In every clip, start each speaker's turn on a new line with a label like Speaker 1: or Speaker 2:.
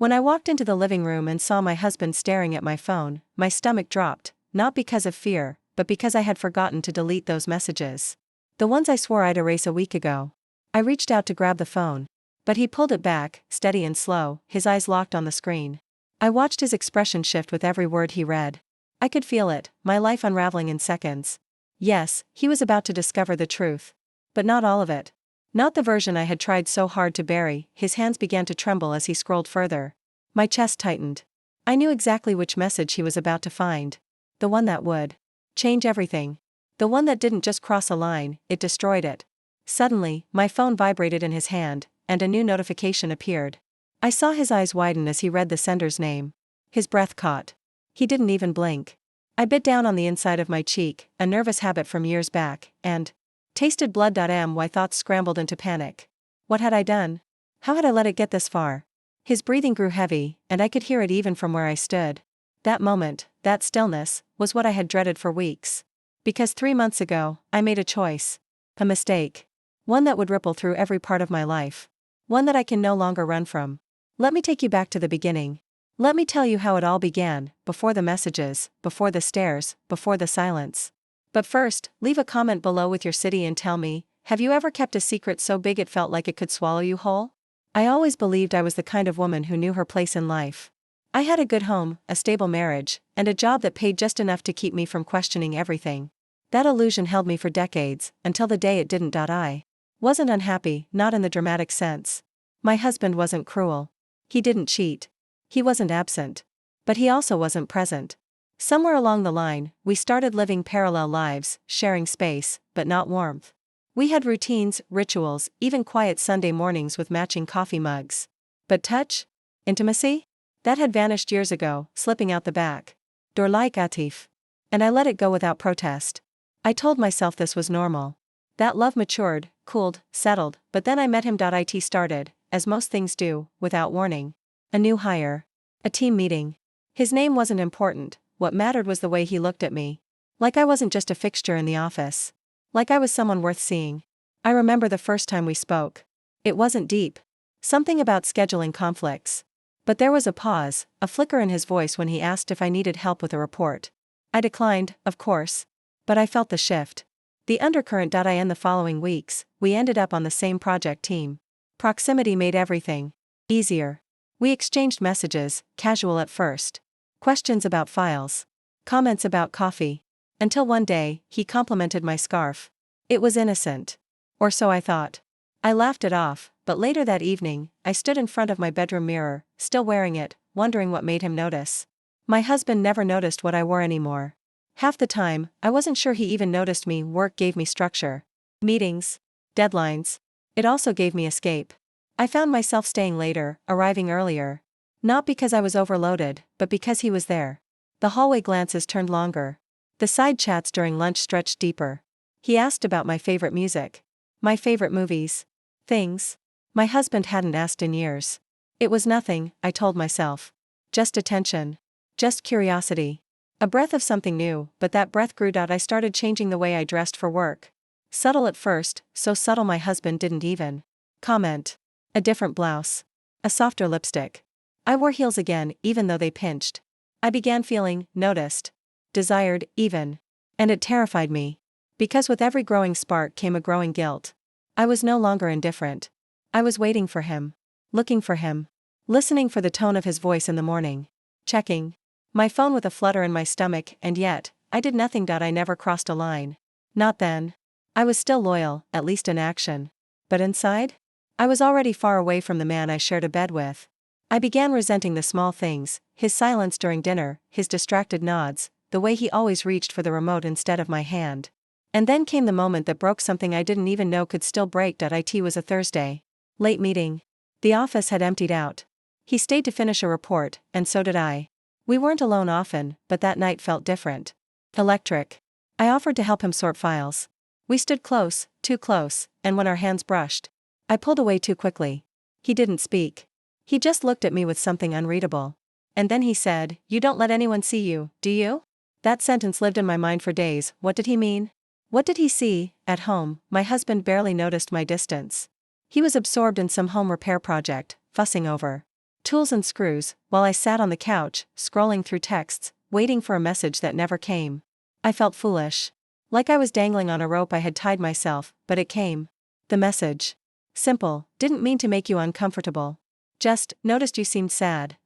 Speaker 1: When I walked into the living room and saw my husband staring at my phone, my stomach dropped, not because of fear, but because I had forgotten to delete those messages. The ones I swore I'd erase a week ago. I reached out to grab the phone. But he pulled it back, steady and slow, his eyes locked on the screen. I watched his expression shift with every word he read. I could feel it, my life unraveling in seconds. Yes, he was about to discover the truth. But not all of it. Not the version I had tried so hard to bury. His hands began to tremble as he scrolled further. My chest tightened. I knew exactly which message he was about to find. The one that would change everything. The one that didn't just cross a line, it destroyed it. Suddenly, my phone vibrated in his hand, and a new notification appeared. I saw his eyes widen as he read the sender's name. His breath caught. He didn't even blink. I bit down on the inside of my cheek, a nervous habit from years back, and tasted blood. My thoughts scrambled into panic. What had I done? How had I let it get this far? His breathing grew heavy, and I could hear it even from where I stood. That moment, that stillness, was what I had dreaded for weeks. Because 3 months ago, I made a choice. A mistake. One that would ripple through every part of my life. One that I can no longer run from. Let me take you back to the beginning. Let me tell you how it all began, before the messages, before the stares, before the silence. But first, leave a comment below with your city and tell me, have you ever kept a secret so big it felt like it could swallow you whole? I always believed I was the kind of woman who knew her place in life. I had a good home, a stable marriage, and a job that paid just enough to keep me from questioning everything. That illusion held me for decades, until the day it didn't. I wasn't unhappy, not in the dramatic sense. My husband wasn't cruel. He didn't cheat. He wasn't absent. But he also wasn't present. Somewhere along the line, we started living parallel lives, sharing space, but not warmth. We had routines, rituals, even quiet Sunday mornings with matching coffee mugs. But touch? Intimacy? That had vanished years ago, slipping out the back door like Atif. And I let it go without protest. I told myself this was normal. That love matured, cooled, settled, but then I met him. It started, as most things do, without warning. A new hire. A team meeting. His name wasn't important, what mattered was the way he looked at me. Like I wasn't just a fixture in the office. Like I was someone worth seeing. I remember the first time we spoke. It wasn't deep. Something about scheduling conflicts. But there was a pause, a flicker in his voice when he asked if I needed help with a report. I declined, of course. But I felt the shift. The undercurrent. In the following weeks, we ended up on the same project team. Proximity made everything easier. We exchanged messages, casual at first. Questions about files. Comments about coffee. Until one day, he complimented my scarf. It was innocent. Or so I thought. I laughed it off, but later that evening, I stood in front of my bedroom mirror, still wearing it, wondering what made him notice. My husband never noticed what I wore anymore. Half the time, I wasn't sure he even noticed me. Work gave me structure. Meetings. Deadlines. It also gave me escape. I found myself staying later, arriving earlier. Not because I was overloaded, but because he was there. The hallway glances turned longer. The side chats during lunch stretched deeper. He asked about my favorite music. My favorite movies. Things my husband hadn't asked in years. It was nothing, I told myself. Just attention. Just curiosity. A breath of something new, but that breath grew. I started changing the way I dressed for work. Subtle at first, so subtle my husband didn't even comment. A different blouse. A softer lipstick. I wore heels again, even though they pinched. I began feeling noticed. Desired, even. And it terrified me. Because with every growing spark came a growing guilt. I was no longer indifferent. I was waiting for him. Looking for him. Listening for the tone of his voice in the morning. Checking my phone with a flutter in my stomach, and yet, I did nothing. I never crossed a line. Not then. I was still loyal, at least in action. But inside? I was already far away from the man I shared a bed with. I began resenting the small things, his silence during dinner, his distracted nods, the way he always reached for the remote instead of my hand. And then came the moment that broke something I didn't even know could still break. It was a Thursday. Late meeting. The office had emptied out. He stayed to finish a report, and so did I. We weren't alone often, but that night felt different. Electric. I offered to help him sort files. We stood close, too close, and when our hands brushed, I pulled away too quickly. He didn't speak. He just looked at me with something unreadable. And then he said, "You don't let anyone see you, do you?" That sentence lived in my mind for days. What did he mean? What did he see? At home, my husband barely noticed my distance. He was absorbed in some home repair project, fussing over tools and screws, while I sat on the couch, scrolling through texts, waiting for a message that never came. I felt foolish. Like I was dangling on a rope I had tied myself, but it came. The message. Simple, didn't mean to make you uncomfortable. Just, noticed you seemed sad.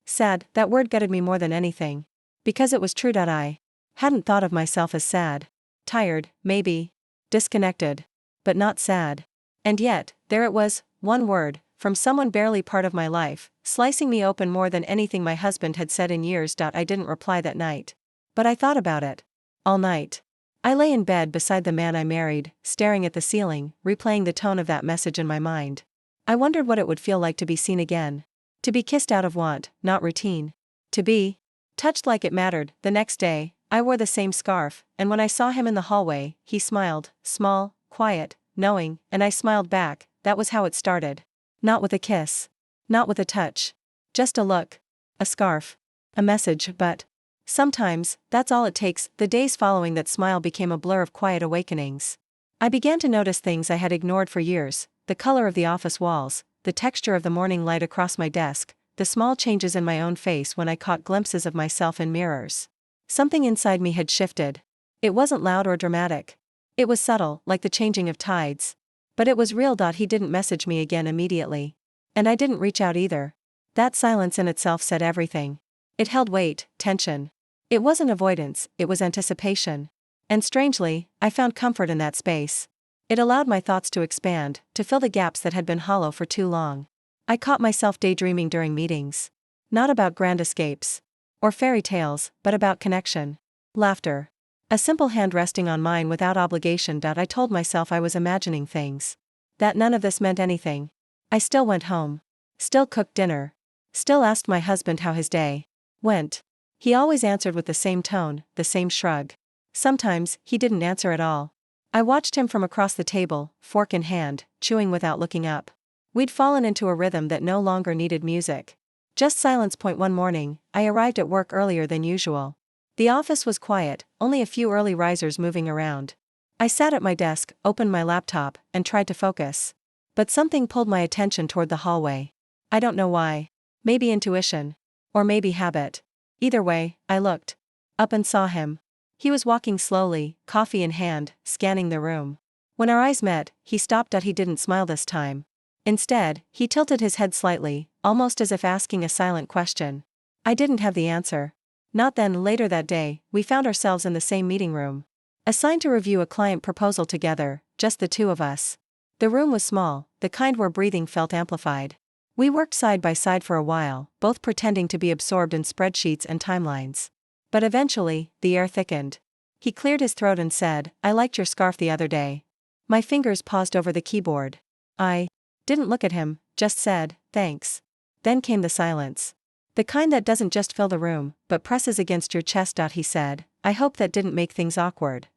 Speaker 1: Sad, that word gutted me more than anything. Because it was true. I hadn't thought of myself as sad. Tired, maybe. Disconnected. But not sad. And yet, there it was, one word, from someone barely part of my life, slicing me open more than anything my husband had said in years. I didn't reply that night. But I thought about it. All night. I lay in bed beside the man I married, staring at the ceiling, replaying the tone of that message in my mind. I wondered what it would feel like to be seen again. To be kissed out of want, not routine. To be touched like it mattered. The next day, I wore the same scarf, and when I saw him in the hallway, he smiled, small, quiet, knowing, and I smiled back. That was how it started. Not with a kiss. Not with a touch. Just a look. A scarf. A message, but sometimes, that's all it takes. The days following that smile became a blur of quiet awakenings. I began to notice things I had ignored for years: the color of the office walls, the texture of the morning light across my desk, the small changes in my own face when I caught glimpses of myself in mirrors. Something inside me had shifted. It wasn't loud or dramatic. It was subtle, like the changing of tides. But it was real. He didn't message me again immediately. And I didn't reach out either. That silence in itself said everything. It held weight, tension. It wasn't avoidance, it was anticipation. And strangely, I found comfort in that space. It allowed my thoughts to expand, to fill the gaps that had been hollow for too long. I caught myself daydreaming during meetings. Not about grand escapes or fairy tales, but about connection. Laughter. A simple hand resting on mine without obligation. I told myself I was imagining things. That none of this meant anything. I still went home. Still cooked dinner. Still asked my husband how his day went. He always answered with the same tone, the same shrug. Sometimes, he didn't answer at all. I watched him from across the table, fork in hand, chewing without looking up. We'd fallen into a rhythm that no longer needed music. Just silence. One morning, I arrived at work earlier than usual. The office was quiet, only a few early risers moving around. I sat at my desk, opened my laptop, and tried to focus. But something pulled my attention toward the hallway. I don't know why. Maybe intuition. Or maybe habit. Either way, I looked up and saw him. He was walking slowly, coffee in hand, scanning the room. When our eyes met, he stopped. He didn't smile this time. Instead, he tilted his head slightly, almost as if asking a silent question. I didn't have the answer. Not then. Later that day, we found ourselves in the same meeting room. Assigned to review a client proposal together, just the two of us. The room was small, the kind where breathing felt amplified. We worked side by side for a while, both pretending to be absorbed in spreadsheets and timelines. But eventually, the air thickened. He cleared his throat and said, "I liked your scarf the other day." My fingers paused over the keyboard. I didn't look at him, just said, "Thanks." Then came the silence. The kind that doesn't just fill the room, but presses against your chest. He said, "I hope that didn't make things awkward."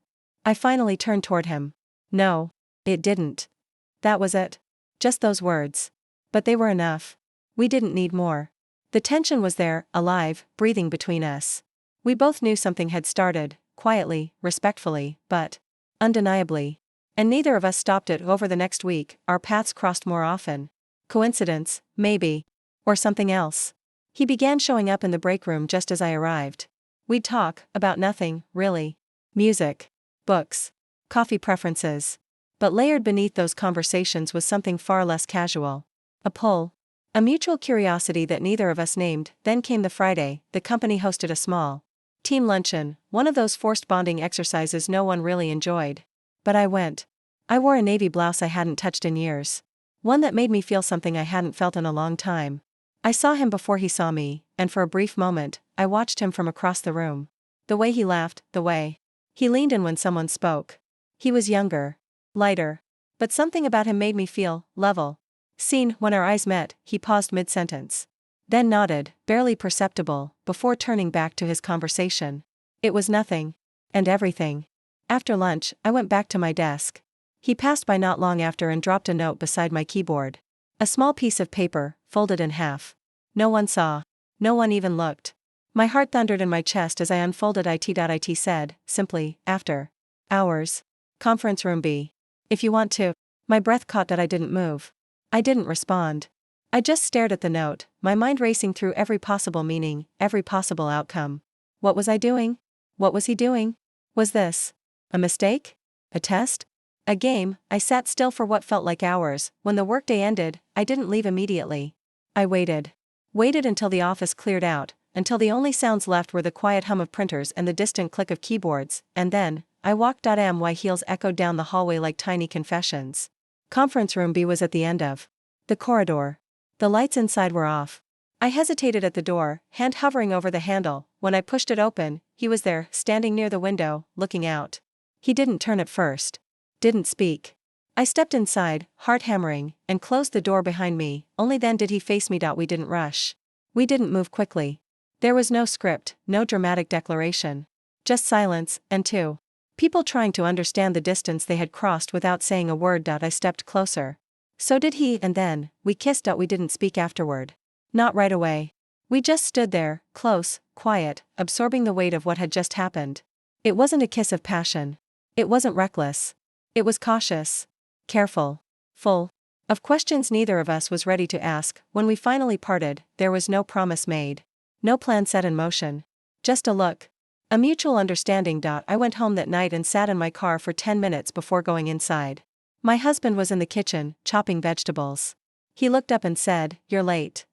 Speaker 1: I finally turned toward him. No, it didn't. That was it. Just those words. But they were enough. We didn't need more. The tension was there, alive, breathing between us. We both knew something had started, quietly, respectfully, but undeniably. And neither of us stopped it. Over the next week, our paths crossed more often. Coincidence, maybe. Or something else. He began showing up in the break room just as I arrived. We'd talk about nothing, really. Music. Books. Coffee preferences. But layered beneath those conversations was something far less casual. A pull. A mutual curiosity that neither of us named. Then came the Friday. The company hosted a small team luncheon, one of those forced bonding exercises no one really enjoyed. But I went. I wore a navy blouse I hadn't touched in years. One that made me feel something I hadn't felt in a long time. I saw him before he saw me, and for a brief moment, I watched him from across the room. The way he laughed, the way he leaned in when someone spoke. He was younger. Lighter. But something about him made me feel level. Seen. When our eyes met, he paused mid-sentence. Then nodded, barely perceptible, before turning back to his conversation. It was nothing. And everything. After lunch, I went back to my desk. He passed by not long after and dropped a note beside my keyboard. A small piece of paper, folded in half. No one saw. No one even looked. My heart thundered in my chest as I unfolded it. It said, simply, "After hours. Conference room B. If you want to." My breath caught. I didn't move. I didn't respond. I just stared at the note, my mind racing through every possible meaning, every possible outcome. What was I doing? What was he doing? Was this a mistake? A test? A game? I sat still for what felt like hours. When the workday ended, I didn't leave immediately. I waited. Waited until the office cleared out, until the only sounds left were the quiet hum of printers and the distant click of keyboards, and then, I walked. My heels echoed down the hallway like tiny confessions. Conference room B was at the end of the corridor. The lights inside were off. I hesitated at the door, hand hovering over the handle. When I pushed it open, he was there, standing near the window, looking out. He didn't turn at first. Didn't speak. I stepped inside, heart hammering, and closed the door behind me. Only then did he face me. We didn't rush. We didn't move quickly. There was no script, no dramatic declaration. Just silence, and two people trying to understand the distance they had crossed without saying a word. I stepped closer. So did he, and then, we kissed. We didn't speak afterward. Not right away. We just stood there, close, quiet, absorbing the weight of what had just happened. It wasn't a kiss of passion. It wasn't reckless. It was cautious. Careful. Full of questions neither of us was ready to ask. When we finally parted, there was no promise made. No plan set in motion. Just a look. A mutual understanding. I went home that night and sat in my car for 10 minutes before going inside. My husband was in the kitchen, chopping vegetables. He looked up and said, "You're late."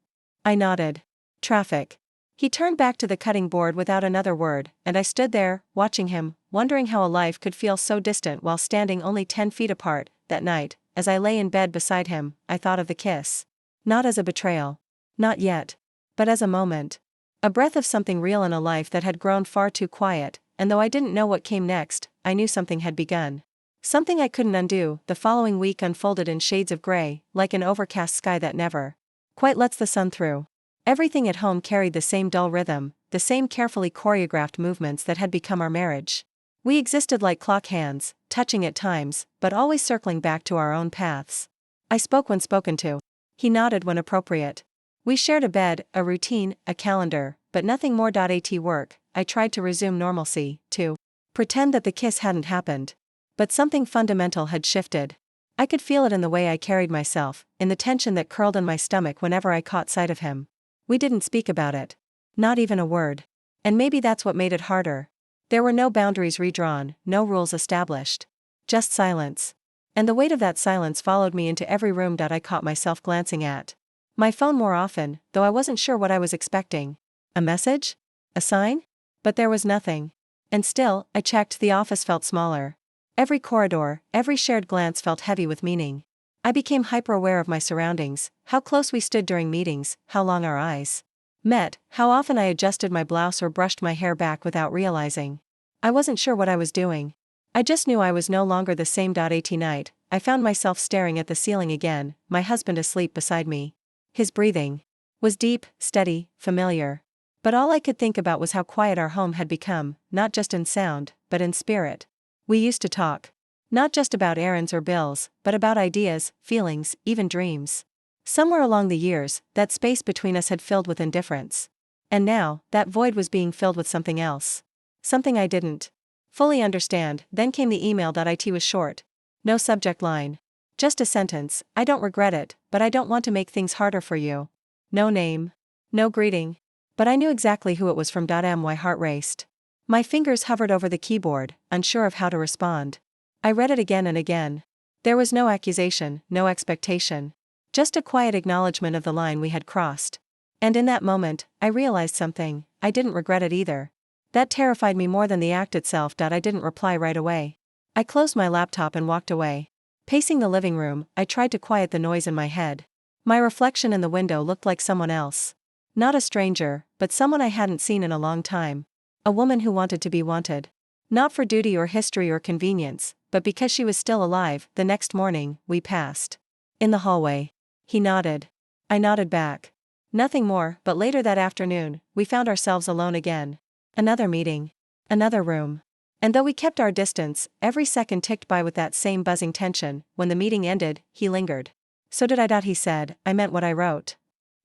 Speaker 1: I nodded. Traffic. He turned back to the cutting board without another word, and I stood there, watching him, wondering how a life could feel so distant while standing only 10 feet apart. That night, as I lay in bed beside him, I thought of the kiss. Not as a betrayal. Not yet. But as a moment. A breath of something real in a life that had grown far too quiet, and though I didn't know what came next, I knew something had begun. Something I couldn't undo. The following week unfolded in shades of gray, like an overcast sky that never quite lets the sun through. Everything at home carried the same dull rhythm, the same carefully choreographed movements that had become our marriage. We existed like clock hands, touching at times, but always circling back to our own paths. I spoke when spoken to. He nodded when appropriate. We shared a bed, a routine, a calendar, but nothing more. At work, I tried to resume normalcy, to pretend that the kiss hadn't happened. But something fundamental had shifted. I could feel it in the way I carried myself, in the tension that curled in my stomach whenever I caught sight of him. We didn't speak about it. Not even a word. And maybe that's what made it harder. There were no boundaries redrawn, no rules established. Just silence. And the weight of that silence followed me into every room. I caught myself glancing at my phone more often, though I wasn't sure what I was expecting. A message? A sign? But there was nothing. And still, I checked. The office felt smaller. Every corridor, every shared glance felt heavy with meaning. I became hyper-aware of my surroundings, how close we stood during meetings, how long our eyes met, how often I adjusted my blouse or brushed my hair back without realizing. I wasn't sure what I was doing. I just knew I was no longer the same. At night, I found myself staring at the ceiling again, my husband asleep beside me. His breathing was deep, steady, familiar. But all I could think about was how quiet our home had become, not just in sound, but in spirit. We used to talk. Not just about errands or bills, but about ideas, feelings, even dreams. Somewhere along the years, that space between us had filled with indifference. And now, that void was being filled with something else. Something I didn't fully understand. Then came the email. It was short. No subject line. Just a sentence: "I don't regret it, but I don't want to make things harder for you." No name. No greeting. But I knew exactly who it was from. My heart raced. My fingers hovered over the keyboard, unsure of how to respond. I read it again and again. There was no accusation, no expectation. Just a quiet acknowledgement of the line we had crossed. And in that moment, I realized something. I didn't regret it either. That terrified me more than the act itself. I didn't reply right away. I closed my laptop and walked away. Pacing the living room, I tried to quiet the noise in my head. My reflection in the window looked like someone else. Not a stranger, but someone I hadn't seen in a long time. A woman who wanted to be wanted. Not for duty or history or convenience, but because she was still alive. The next morning, we passed in the hallway. He nodded. I nodded back. Nothing more, but later that afternoon, we found ourselves alone again. Another meeting. Another room. And though we kept our distance, every second ticked by with that same buzzing tension. When the meeting ended, he lingered. "So did I." He said. "I meant what I wrote."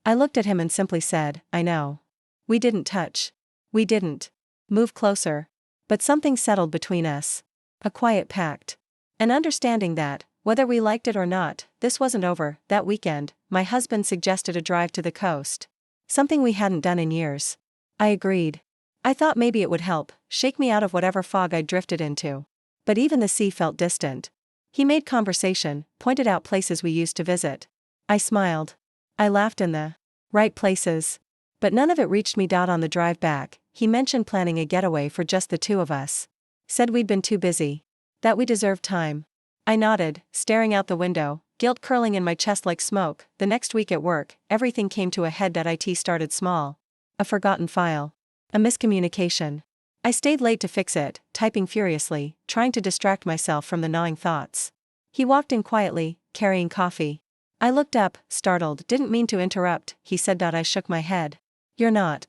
Speaker 1: I looked at him and simply said, "I know." We didn't touch. We didn't move closer. But something settled between us. A quiet pact. An understanding that, whether we liked it or not, this wasn't over. That weekend, my husband suggested a drive to the coast. Something we hadn't done in years. I agreed. I thought maybe it would help, shake me out of whatever fog I'd drifted into. But even the sea felt distant. He made conversation, pointed out places we used to visit. I smiled. I laughed in the right places. But none of it reached me. On the drive back, he mentioned planning a getaway for just the two of us. Said we'd been too busy. That we deserved time. I nodded, staring out the window, guilt curling in my chest like smoke. The next week at work, everything came to a head. It started small. A forgotten file. A miscommunication. I stayed late to fix it, typing furiously, trying to distract myself from the gnawing thoughts. He walked in quietly, carrying coffee. I looked up, startled. Didn't mean to interrupt, he said. I shook my head. You're not.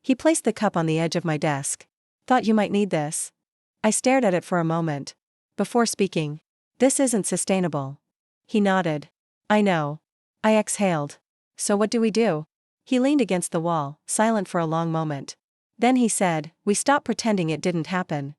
Speaker 1: He placed the cup on the edge of my desk. Thought you might need this. I stared at it for a moment. Before speaking. This isn't sustainable. He nodded. I know. I exhaled. So what do we do? He leaned against the wall, silent for a long moment. Then he said, we stop pretending it didn't happen.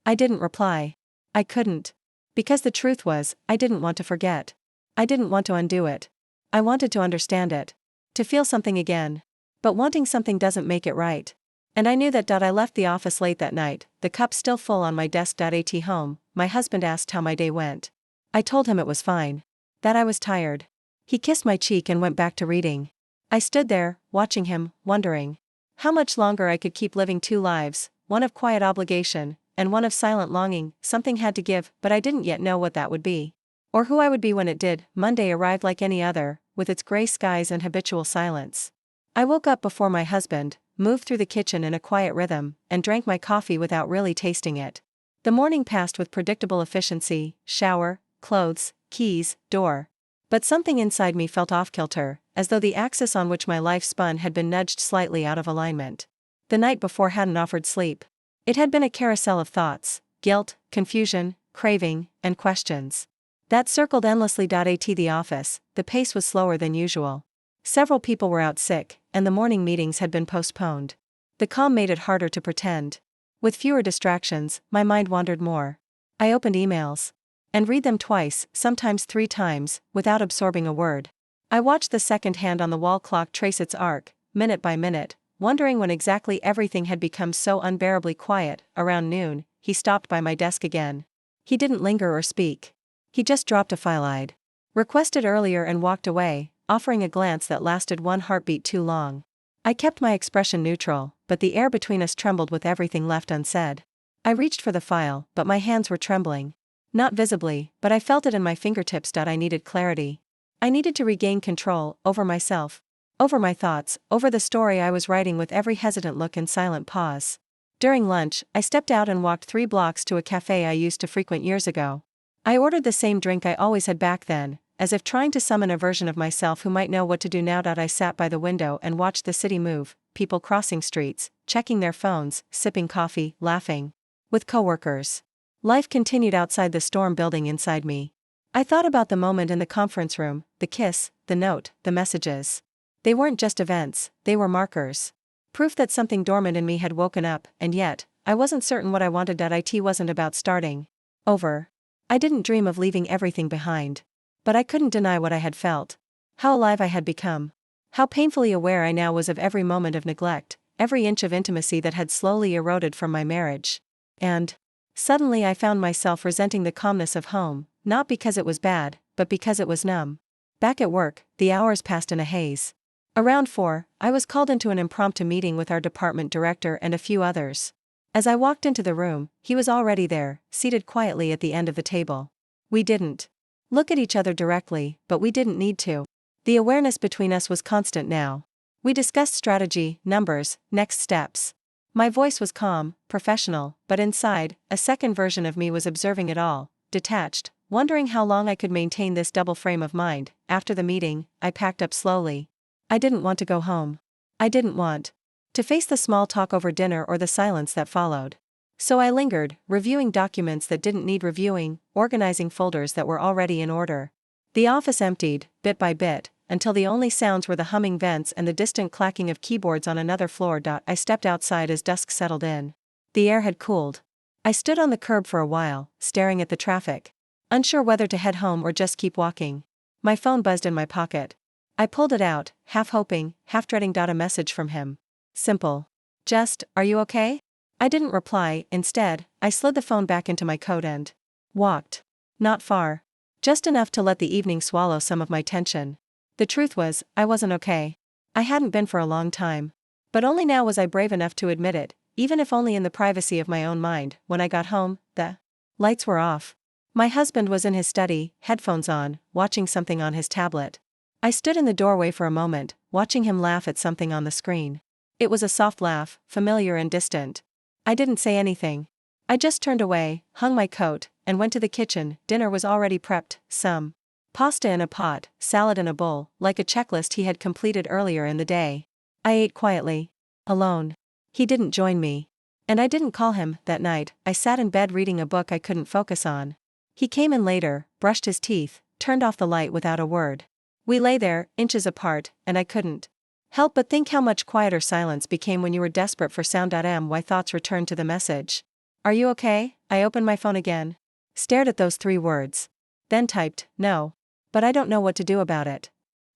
Speaker 1: I didn't reply. I couldn't. Because the truth was, I didn't want to forget. I didn't want to undo it. I wanted to understand it. To feel something again. But wanting something doesn't make it right. And I knew that. I left the office late that night, the cup still full on my desk. At home, my husband asked how my day went. I told him it was fine. That I was tired. He kissed my cheek and went back to reading. I stood there, watching him, wondering how much longer I could keep living two lives, one of quiet obligation, and one of silent longing. Something had to give, but I didn't yet know what that would be. Or who I would be when it did. Monday arrived like any other, with its gray skies and habitual silence. I woke up before my husband, moved through the kitchen in a quiet rhythm, and drank my coffee without really tasting it. The morning passed with predictable efficiency: shower, clothes, keys, door. But something inside me felt off-kilter, as though the axis on which my life spun had been nudged slightly out of alignment. The night before hadn't offered sleep. It had been a carousel of thoughts, guilt, confusion, craving, and questions that circled endlessly. At the office, the pace was slower than usual. Several people were out sick, and the morning meetings had been postponed. The calm made it harder to pretend. With fewer distractions, my mind wandered more. I opened emails. And read them twice, sometimes 3 times, without absorbing a word. I watched the second hand on the wall clock trace its arc, minute by minute, wondering when exactly everything had become so unbearably quiet. Around noon, he stopped by my desk again. He didn't linger or speak. He just dropped a file I'd requested earlier and walked away, offering a glance that lasted one heartbeat too long. I kept my expression neutral, but the air between us trembled with everything left unsaid. I reached for the file, but my hands were trembling. Not visibly, but I felt it in my fingertips. I needed clarity. I needed to regain control, over myself, over my thoughts, over the story I was writing. With every hesitant look and silent pause. During lunch, I stepped out and walked 3 blocks to a cafe I used to frequent years ago. I ordered the same drink I always had back then, as if trying to summon a version of myself who might know what to do now. I sat by the window and watched the city move, people crossing streets, checking their phones, sipping coffee, laughing with coworkers. Life continued outside the storm building inside me. I thought about the moment in the conference room, the kiss, the note, the messages. They weren't just events, they were markers. Proof that something dormant in me had woken up, and yet, I wasn't certain what I wanted. It wasn't about starting over. I didn't dream of leaving everything behind. But I couldn't deny what I had felt. How alive I had become. How painfully aware I now was of every moment of neglect, every inch of intimacy that had slowly eroded from my marriage. And suddenly I found myself resenting the calmness of home, not because it was bad, but because it was numb. Back at work, the hours passed in a haze. Around 4, I was called into an impromptu meeting with our department director and a few others. As I walked into the room, he was already there, seated quietly at the end of the table. We didn't look at each other directly, but we didn't need to. The awareness between us was constant now. We discussed strategy, numbers, next steps. My voice was calm, professional, but inside, a second version of me was observing it all, detached, wondering how long I could maintain this double frame of mind. After the meeting, I packed up slowly. I didn't want to go home. I didn't want to face the small talk over dinner or the silence that followed. So I lingered, reviewing documents that didn't need reviewing, organizing folders that were already in order. The office emptied, bit by bit, until the only sounds were the humming vents and the distant clacking of keyboards on another floor. I stepped outside as dusk settled in. The air had cooled. I stood on the curb for a while, staring at the traffic, unsure whether to head home or just keep walking. My phone buzzed in my pocket. I pulled it out, half hoping, half dreading. A message from him. Simple. Just, are you okay? I didn't reply. Instead, I slid the phone back into my coat and walked. Not far. Just enough to let the evening swallow some of my tension. The truth was, I wasn't okay. I hadn't been for a long time. But only now was I brave enough to admit it, even if only in the privacy of my own mind. When I got home, the lights were off. My husband was in his study, headphones on, watching something on his tablet. I stood in the doorway for a moment, watching him laugh at something on the screen. It was a soft laugh, familiar and distant. I didn't say anything. I just turned away, hung my coat, and went to the kitchen. Dinner was already prepped, some pasta in a pot, salad in a bowl, like a checklist he had completed earlier in the day. I ate quietly. Alone. He didn't join me. And I didn't call him. That night, I sat in bed reading a book I couldn't focus on. He came in later, brushed his teeth, turned off the light without a word. We lay there, inches apart, and I couldn't help but think how much quieter silence became when you were desperate for sound. My thoughts returned to the message. Are you okay? I opened my phone again. Stared at those 3 words. Then typed, no. But I don't know what to do about it.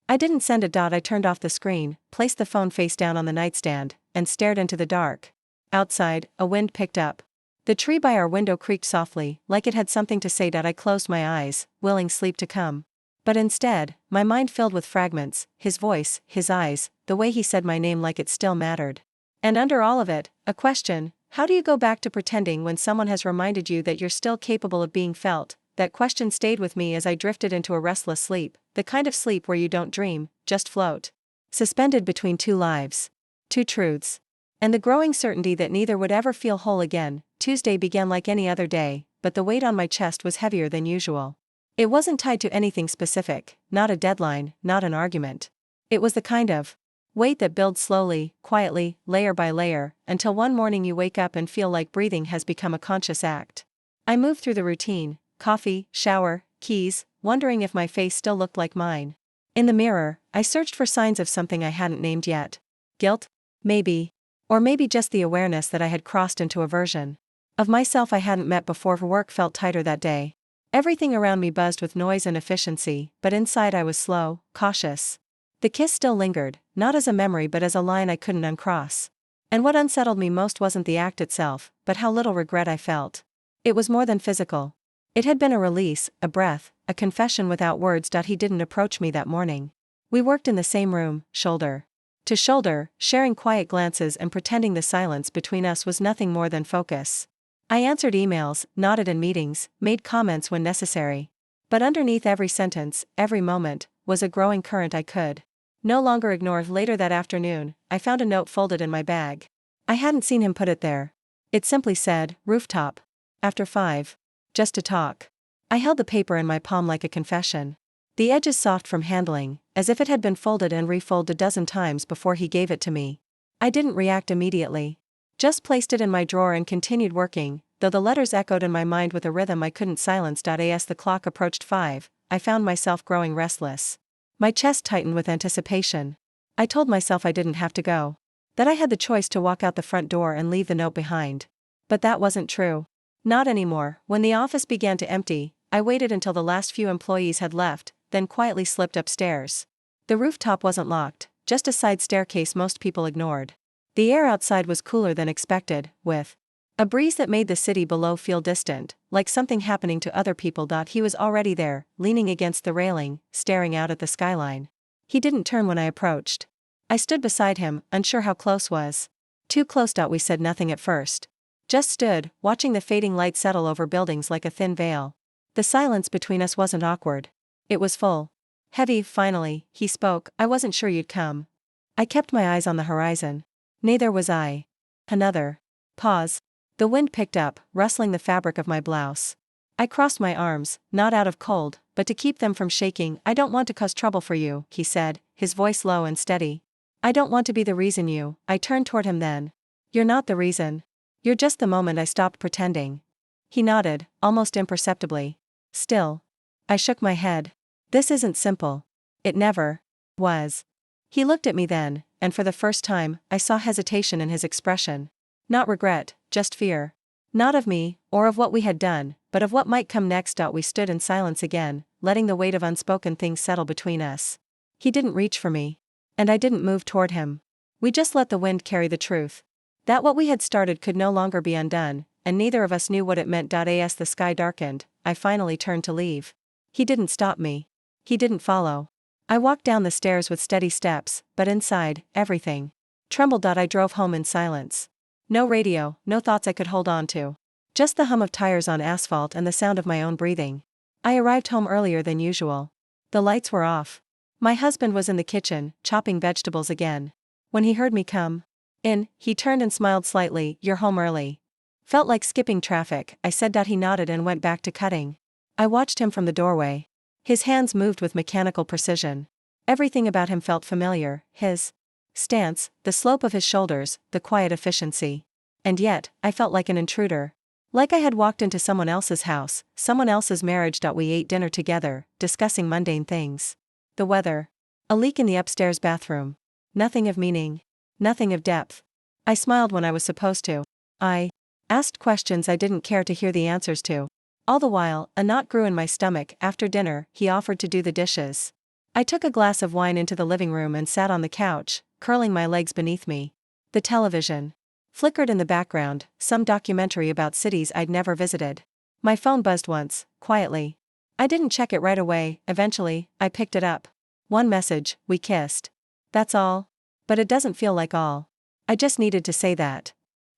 Speaker 1: I didn't send it. I turned off the screen, placed the phone face down on the nightstand, and stared into the dark. Outside, a wind picked up. The tree by our window creaked softly, like it had something to say. I closed my eyes, willing sleep to come. But instead, my mind filled with fragments, his voice, his eyes, the way he said my name like it still mattered. And under all of it, a question: how do you go back to pretending when someone has reminded you that you're still capable of being felt? That question stayed with me as I drifted into a restless sleep, the kind of sleep where you don't dream, just float. Suspended between 2 lives. 2 truths. And the growing certainty that neither would ever feel whole again. Tuesday began like any other day, but the weight on my chest was heavier than usual. It wasn't tied to anything specific, not a deadline, not an argument. It was the kind of weight that builds slowly, quietly, layer by layer, until one morning you wake up and feel like breathing has become a conscious act. I moved through the routine: coffee, shower, keys, wondering if my face still looked like mine. In the mirror, I searched for signs of something I hadn't named yet. Guilt? Maybe. Or maybe just the awareness that I had crossed into a version of myself I hadn't met before. Work felt tighter that day. Everything around me buzzed with noise and efficiency, but inside I was slow, cautious. The kiss still lingered, not as a memory but as a line I couldn't uncross. And what unsettled me most wasn't the act itself, but how little regret I felt. It was more than physical. It had been a release, a breath, a confession without words. He didn't approach me that morning. We worked in the same room, shoulder to shoulder, sharing quiet glances and pretending the silence between us was nothing more than focus. I answered emails, nodded in meetings, made comments when necessary. But underneath every sentence, every moment, was a growing current I could no longer ignore. Later that afternoon, I found a note folded in my bag. I hadn't seen him put it there. It simply said, rooftop. After 5. Just to talk. I held the paper in my palm like a confession. The edges soft from handling, as if it had been folded and refolded a dozen times before he gave it to me. I didn't react immediately. Just placed it in my drawer and continued working, though the letters echoed in my mind with a rhythm I couldn't silence. As the clock approached 5, I found myself growing restless. My chest tightened with anticipation. I told myself I didn't have to go. That I had the choice to walk out the front door and leave the note behind. But that wasn't true. Not anymore. When the office began to empty, I waited until the last few employees had left, then quietly slipped upstairs. The rooftop wasn't locked, just a side staircase most people ignored. The air outside was cooler than expected, with a breeze that made the city below feel distant, like something happening to other people. He was already there, leaning against the railing, staring out at the skyline. He didn't turn when I approached. I stood beside him, unsure how close was. Too close. We said nothing at first. Just stood, watching the fading light settle over buildings like a thin veil. The silence between us wasn't awkward. It was full. Heavy. Finally, he spoke. I wasn't sure you'd come. I kept my eyes on the horizon. Neither was I. Another pause. The wind picked up, rustling the fabric of my blouse. I crossed my arms, not out of cold, but to keep them from shaking. I don't want to cause trouble for you, he said, his voice low and steady. I don't want to be the reason you. I turned toward him then. You're not the reason. You're just the moment I stopped pretending. He nodded, almost imperceptibly. Still. I shook my head. This isn't simple. It never was. He looked at me then, and for the first time, I saw hesitation in his expression. Not regret, just fear. Not of me, or of what we had done, but of what might come next. We stood in silence again, letting the weight of unspoken things settle between us. He didn't reach for me. And I didn't move toward him. We just let the wind carry the truth. That what we had started could no longer be undone, and neither of us knew what it meant. As the sky darkened, I finally turned to leave. He didn't stop me. He didn't follow. I walked down the stairs with steady steps, but inside, everything trembled. I drove home in silence. No radio, no thoughts I could hold on to. Just the hum of tires on asphalt and the sound of my own breathing. I arrived home earlier than usual. The lights were off. My husband was in the kitchen, chopping vegetables again. When he heard me come in, he turned and smiled slightly. "You're home early." Felt like skipping traffic, I said. He nodded and went back to cutting. I watched him from the doorway. His hands moved with mechanical precision. Everything about him felt familiar, his stance, the slope of his shoulders, the quiet efficiency. And yet, I felt like an intruder. Like I had walked into someone else's house, someone else's marriage. We ate dinner together, discussing mundane things. The weather. A leak in the upstairs bathroom. Nothing of meaning. Nothing of depth. I smiled when I was supposed to. I asked questions I didn't care to hear the answers to. All the while, a knot grew in my stomach. After dinner, he offered to do the dishes. I took a glass of wine into the living room and sat on the couch, curling my legs beneath me. The television flickered in the background, some documentary about cities I'd never visited. My phone buzzed once, quietly. I didn't check it right away. Eventually, I picked it up. One message: "We kissed." That's all. But it doesn't feel like all. I just needed to say that.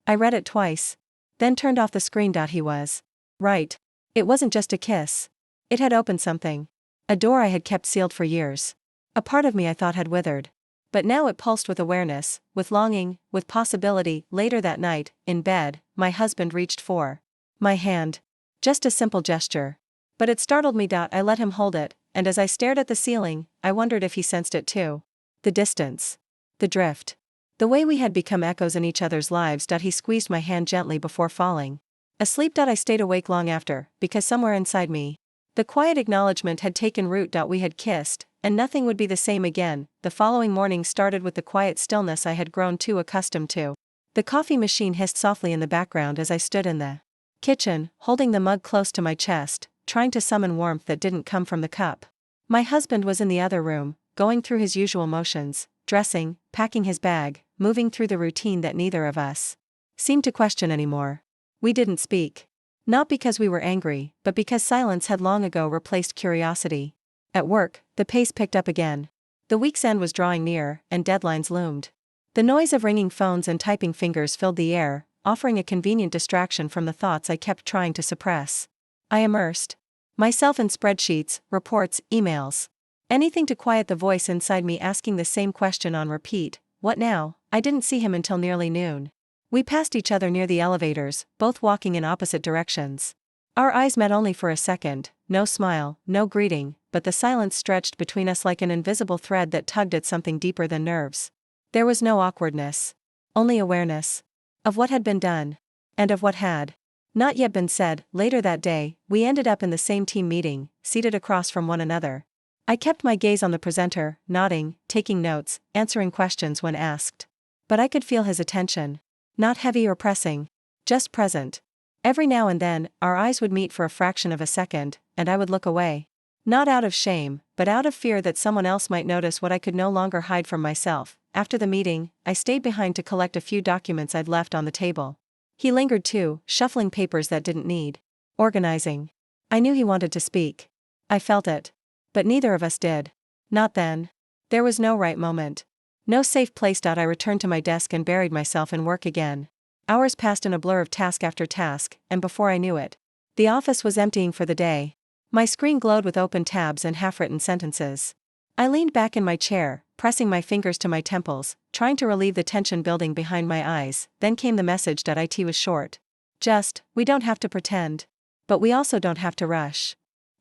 Speaker 1: I read it twice. Then turned off the screen. He was right. It wasn't just a kiss. It had opened something. A door I had kept sealed for years. A part of me I thought had withered. But now it pulsed with awareness, with longing, with possibility. Later that night, in bed, my husband reached for my hand. Just a simple gesture. But it startled me. I let him hold it, and as I stared at the ceiling, I wondered if he sensed it too. The distance. The drift. The way we had become echoes in each other's lives. He squeezed my hand gently before falling asleep. I stayed awake long after, because somewhere inside me, the quiet acknowledgement had taken root. We had kissed, and nothing would be the same again. The following morning started with the quiet stillness I had grown too accustomed to. The coffee machine hissed softly in the background as I stood in the kitchen, holding the mug close to my chest, trying to summon warmth that didn't come from the cup. My husband was in the other room, going through his usual motions, dressing, packing his bag, moving through the routine that neither of us seemed to question anymore. We didn't speak. Not because we were angry, but because silence had long ago replaced curiosity. At work, the pace picked up again. The week's end was drawing near, and deadlines loomed. The noise of ringing phones and typing fingers filled the air, offering a convenient distraction from the thoughts I kept trying to suppress. I immersed myself in spreadsheets, reports, emails. Anything to quiet the voice inside me asking the same question on repeat: what now? I didn't see him until nearly noon. We passed each other near the elevators, both walking in opposite directions. Our eyes met only for a second, no smile, no greeting, but the silence stretched between us like an invisible thread that tugged at something deeper than nerves. There was no awkwardness. Only awareness. Of what had been done. And of what had not yet been said. Later that day, we ended up in the same team meeting, seated across from one another. I kept my gaze on the presenter, nodding, taking notes, answering questions when asked. But I could feel his attention. Not heavy or pressing. Just present. Every now and then, our eyes would meet for a fraction of a second, and I would look away. Not out of shame, but out of fear that someone else might notice what I could no longer hide from myself. After the meeting, I stayed behind to collect a few documents I'd left on the table. He lingered too, shuffling papers that didn't need organizing. I knew he wanted to speak. I felt it. But neither of us did. Not then. There was no right moment. No safe place. I returned to my desk and buried myself in work again. Hours passed in a blur of task after task, and before I knew it, the office was emptying for the day. My screen glowed with open tabs and half-written sentences. I leaned back in my chair, pressing my fingers to my temples, trying to relieve the tension building behind my eyes. Then came the message that IT was short. Just, we don't have to pretend. But we also don't have to rush.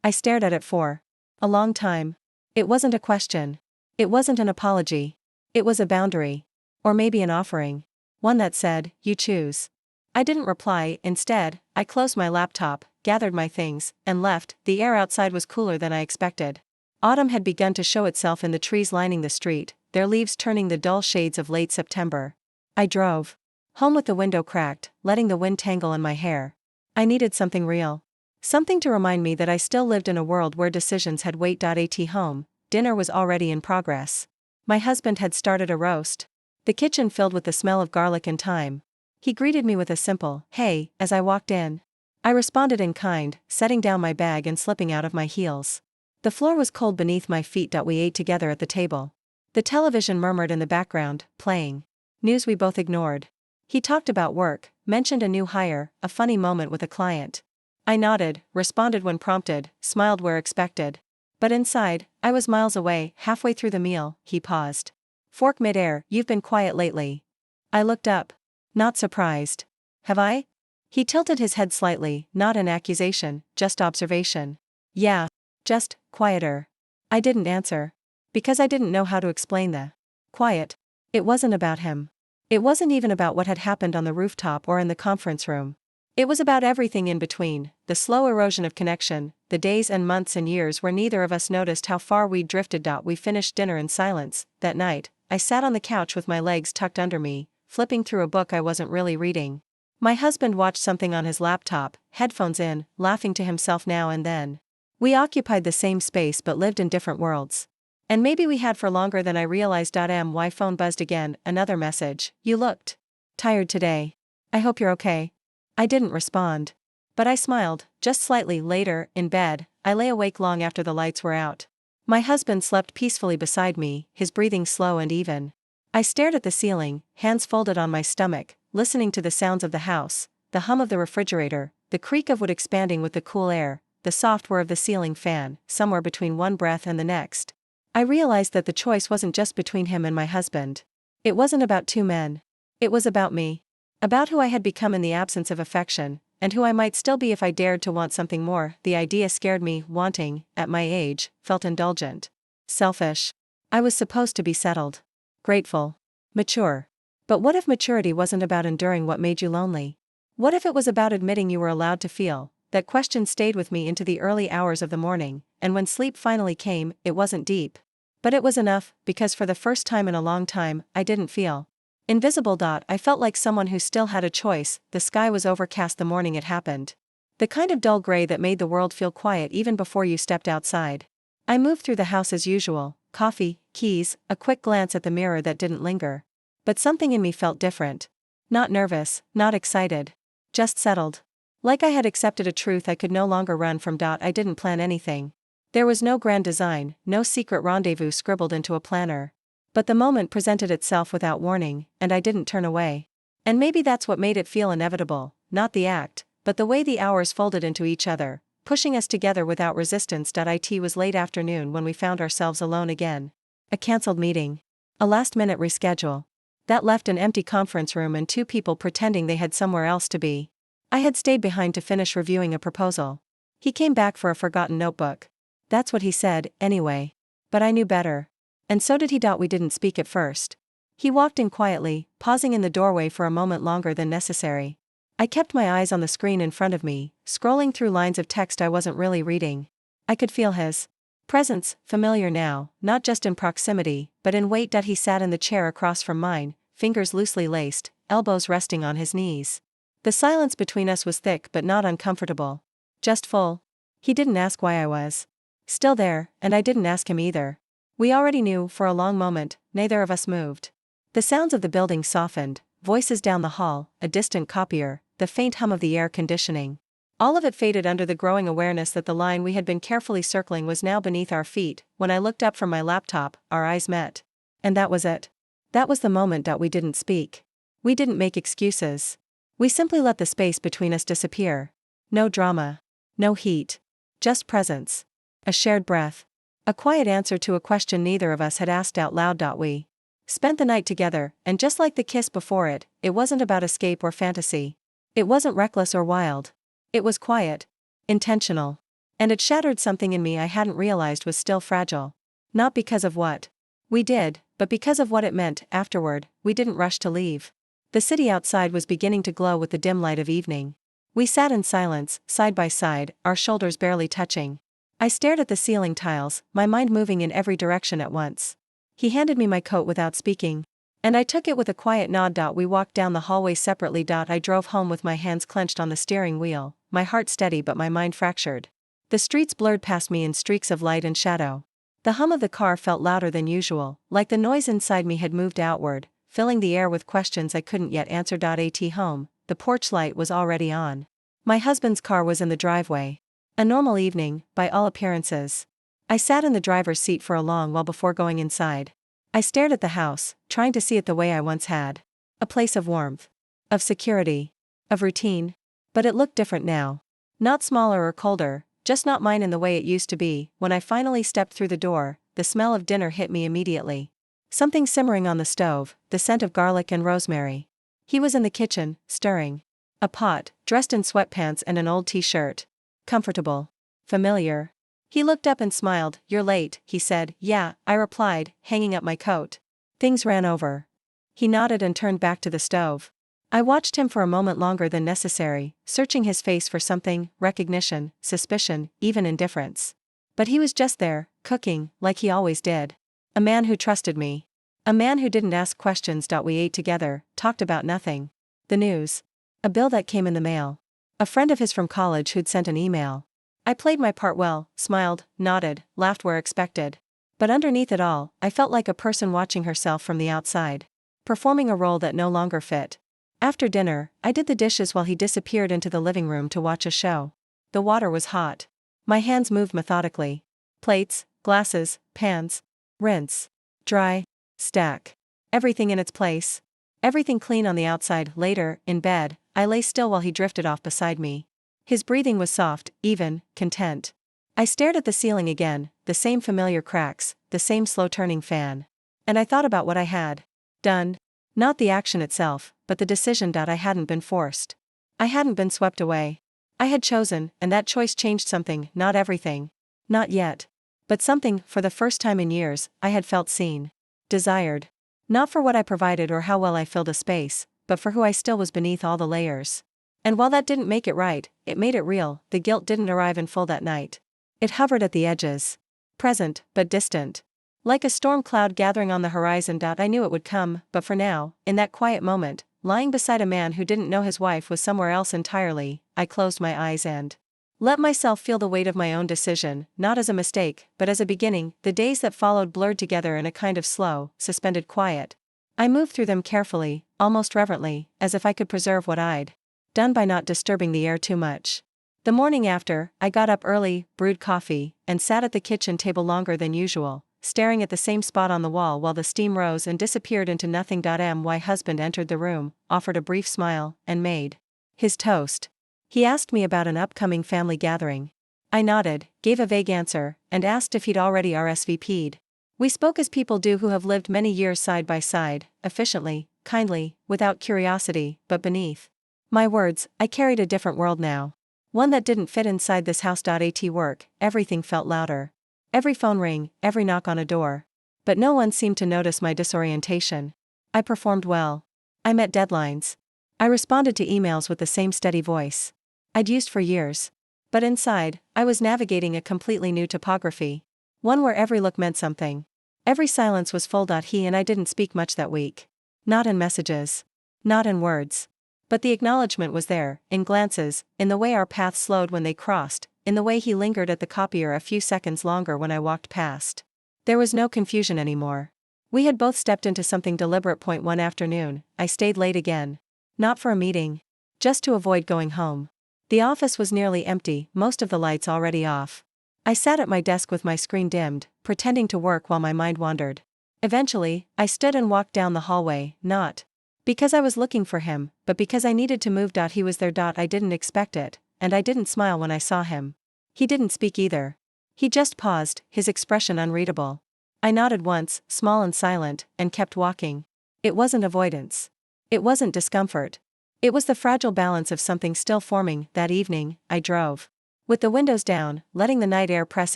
Speaker 1: I stared at it for a long time. It wasn't a question. It wasn't an apology. It was a boundary. Or maybe an offering. One that said, you choose. I didn't reply. Instead, I closed my laptop, gathered my things, and left. The air outside was cooler than I expected. Autumn had begun to show itself in the trees lining the street, their leaves turning the dull shades of late September. I drove home with the window cracked, letting the wind tangle in my hair. I needed something real. Something to remind me that I still lived in a world where decisions had weight. At home, dinner was already in progress. My husband had started a roast. The kitchen filled with the smell of garlic and thyme. He greeted me with a simple, "Hey," as I walked in. I responded in kind, setting down my bag and slipping out of my heels. The floor was cold beneath my feet. We ate together at the table. The television murmured in the background, playing news we both ignored. He talked about work, mentioned a new hire, a funny moment with a client. I nodded, responded when prompted, smiled where expected. But inside, I was miles away. Halfway through the meal, he paused. Fork mid-air, "You've been quiet lately." I looked up. Not surprised. Have I? He tilted his head slightly, not an accusation, just observation. Yeah. Just quieter. I didn't answer. Because I didn't know how to explain the quiet. It wasn't about him. It wasn't even about what had happened on the rooftop or in the conference room. It was about everything in between, the slow erosion of connection, the days and months and years where neither of us noticed how far we'd drifted. We finished dinner in silence. That night, I sat on the couch with my legs tucked under me, flipping through a book I wasn't really reading. My husband watched something on his laptop, headphones in, laughing to himself now and then. We occupied the same space but lived in different worlds. And maybe we had for longer than I realized. My phone buzzed again, another message. "You looked tired today. I hope you're okay." I didn't respond. But I smiled, just slightly. Later, in bed, I lay awake long after the lights were out. My husband slept peacefully beside me, his breathing slow and even. I stared at the ceiling, hands folded on my stomach, listening to the sounds of the house, the hum of the refrigerator, the creak of wood expanding with the cool air, the soft whir of the ceiling fan. Somewhere between one breath and the next, I realized that the choice wasn't just between him and my husband. It wasn't about two men. It was about me. About who I had become in the absence of affection, and who I might still be if I dared to want something more. The idea scared me. Wanting, at my age, felt indulgent. Selfish. I was supposed to be settled. Grateful. Mature. But what if maturity wasn't about enduring what made you lonely? What if it was about admitting you were allowed to feel? That question stayed with me into the early hours of the morning, and when sleep finally came, it wasn't deep. But it was enough, because for the first time in a long time, I didn't feel invisible. I felt like someone who still had a choice. The sky was overcast the morning it happened. The kind of dull gray that made the world feel quiet even before you stepped outside. I moved through the house as usual, coffee, keys, a quick glance at the mirror that didn't linger. But something in me felt different. Not nervous, not excited. Just settled. Like I had accepted a truth I could no longer run from. I didn't plan anything. There was no grand design, no secret rendezvous scribbled into a planner. But the moment presented itself without warning, and I didn't turn away. And maybe that's what made it feel inevitable, not the act, but the way the hours folded into each other, pushing us together without resistance. It was late afternoon when we found ourselves alone again. A cancelled meeting. A last-minute reschedule. That left an empty conference room and two people pretending they had somewhere else to be. I had stayed behind to finish reviewing a proposal. He came back for a forgotten notebook. That's what he said, anyway. But I knew better. And so did he. We didn't speak at first. He walked in quietly, pausing in the doorway for a moment longer than necessary. I kept my eyes on the screen in front of me, scrolling through lines of text I wasn't really reading. I could feel his presence, familiar now, not just in proximity, but in weight. He sat in the chair across from mine, fingers loosely laced, elbows resting on his knees. The silence between us was thick but not uncomfortable. Just full. He didn't ask why I was still there, and I didn't ask him either. We already knew. For a long moment, neither of us moved. The sounds of the building softened, voices down the hall, a distant copier, the faint hum of the air conditioning. All of it faded under the growing awareness that the line we had been carefully circling was now beneath our feet. When I looked up from my laptop, our eyes met. And that was it. That was the moment. We didn't speak. We didn't make excuses. We simply let the space between us disappear. No drama. No heat. Just presence. A shared breath. A quiet answer to a question neither of us had asked out loud. We spent the night together, and just like the kiss before it, it wasn't about escape or fantasy. It wasn't reckless or wild. It was quiet. Intentional. And it shattered something in me I hadn't realized was still fragile. Not because of what we did, but because of what it meant. Afterward, we didn't rush to leave. The city outside was beginning to glow with the dim light of evening. We sat in silence, side by side, our shoulders barely touching. I stared at the ceiling tiles, my mind moving in every direction at once. He handed me my coat without speaking. And I took it with a quiet nod. We walked down the hallway separately. I drove home with my hands clenched on the steering wheel, my heart steady but my mind fractured. The streets blurred past me in streaks of light and shadow. The hum of the car felt louder than usual, like the noise inside me had moved outward, filling the air with questions I couldn't yet answer. At home, the porch light was already on. My husband's car was in the driveway. A normal evening, by all appearances. I sat in the driver's seat for a long while before going inside. I stared at the house, trying to see it the way I once had. A place of warmth. Of security. Of routine. But it looked different now. Not smaller or colder, just not mine in the way it used to be. When I finally stepped through the door, the smell of dinner hit me immediately. Something simmering on the stove, the scent of garlic and rosemary. He was in the kitchen, stirring. A pot, dressed in sweatpants and an old t-shirt. Comfortable. Familiar. He looked up and smiled. "You're late," he said. "Yeah," I replied, hanging up my coat. "Things ran over." He nodded and turned back to the stove. I watched him for a moment longer than necessary, searching his face for something, recognition, suspicion, even indifference. But he was just there, cooking, like he always did. A man who trusted me. A man who didn't ask questions. We ate together, talked about nothing. The news. A bill that came in the mail. A friend of his from college who'd sent an email. I played my part well, smiled, nodded, laughed where expected. But underneath it all, I felt like a person watching herself from the outside. Performing a role that no longer fit. After dinner, I did the dishes while he disappeared into the living room to watch a show. The water was hot. My hands moved methodically. Plates, glasses, pans. Rinse. Dry. Stack. Everything in its place. Everything clean on the outside. Later, in bed, I lay still while he drifted off beside me. His breathing was soft, even, content. I stared at the ceiling again, the same familiar cracks, the same slow-turning fan. And I thought about what I had done. Not the action itself, but the decision. I hadn't been forced. I hadn't been swept away. I had chosen, and that choice changed something. Not everything. Not yet. But something. For the first time in years, I had felt seen. Desired. Not for what I provided or how well I filled a space, but for who I still was beneath all the layers. And while that didn't make it right, it made it real. The guilt didn't arrive in full that night. It hovered at the edges. Present, but distant. Like a storm cloud gathering on the horizon. I knew it would come, but for now, in that quiet moment, lying beside a man who didn't know his wife was somewhere else entirely, I closed my eyes and let myself feel the weight of my own decision, not as a mistake, but as a beginning. The days that followed blurred together in a kind of slow, suspended quiet. I moved through them carefully, almost reverently, as if I could preserve what I'd done by not disturbing the air too much. The morning after, I got up early, brewed coffee, and sat at the kitchen table longer than usual, staring at the same spot on the wall while the steam rose and disappeared into nothing. My husband entered the room, offered a brief smile, and made his toast. He asked me about an upcoming family gathering. I nodded, gave a vague answer, and asked if he'd already RSVP'd. We spoke as people do who have lived many years side by side, efficiently, kindly, without curiosity, but beneath my words, I carried a different world now. One that didn't fit inside this house. At work, everything felt louder. Every phone ring, every knock on a door. But no one seemed to notice my disorientation. I performed well. I met deadlines. I responded to emails with the same steady voice I'd used for years. But inside, I was navigating a completely new topography. One where every look meant something. Every silence was full. He and I didn't speak much that week. Not in messages. Not in words. But the acknowledgement was there, in glances, in the way our paths slowed when they crossed, in the way he lingered at the copier a few seconds longer when I walked past. There was no confusion anymore. We had both stepped into something deliberate. One afternoon, I stayed late again. Not for a meeting. Just to avoid going home. The office was nearly empty, most of the lights already off. I sat at my desk with my screen dimmed, pretending to work while my mind wandered. Eventually, I stood and walked down the hallway, not because I was looking for him, but because I needed to move. He was there. I didn't expect it, and I didn't smile when I saw him. He didn't speak either. He just paused, his expression unreadable. I nodded once, small and silent, and kept walking. It wasn't avoidance. It wasn't discomfort. It was the fragile balance of something still forming. That evening, I drove with the windows down, letting the night air press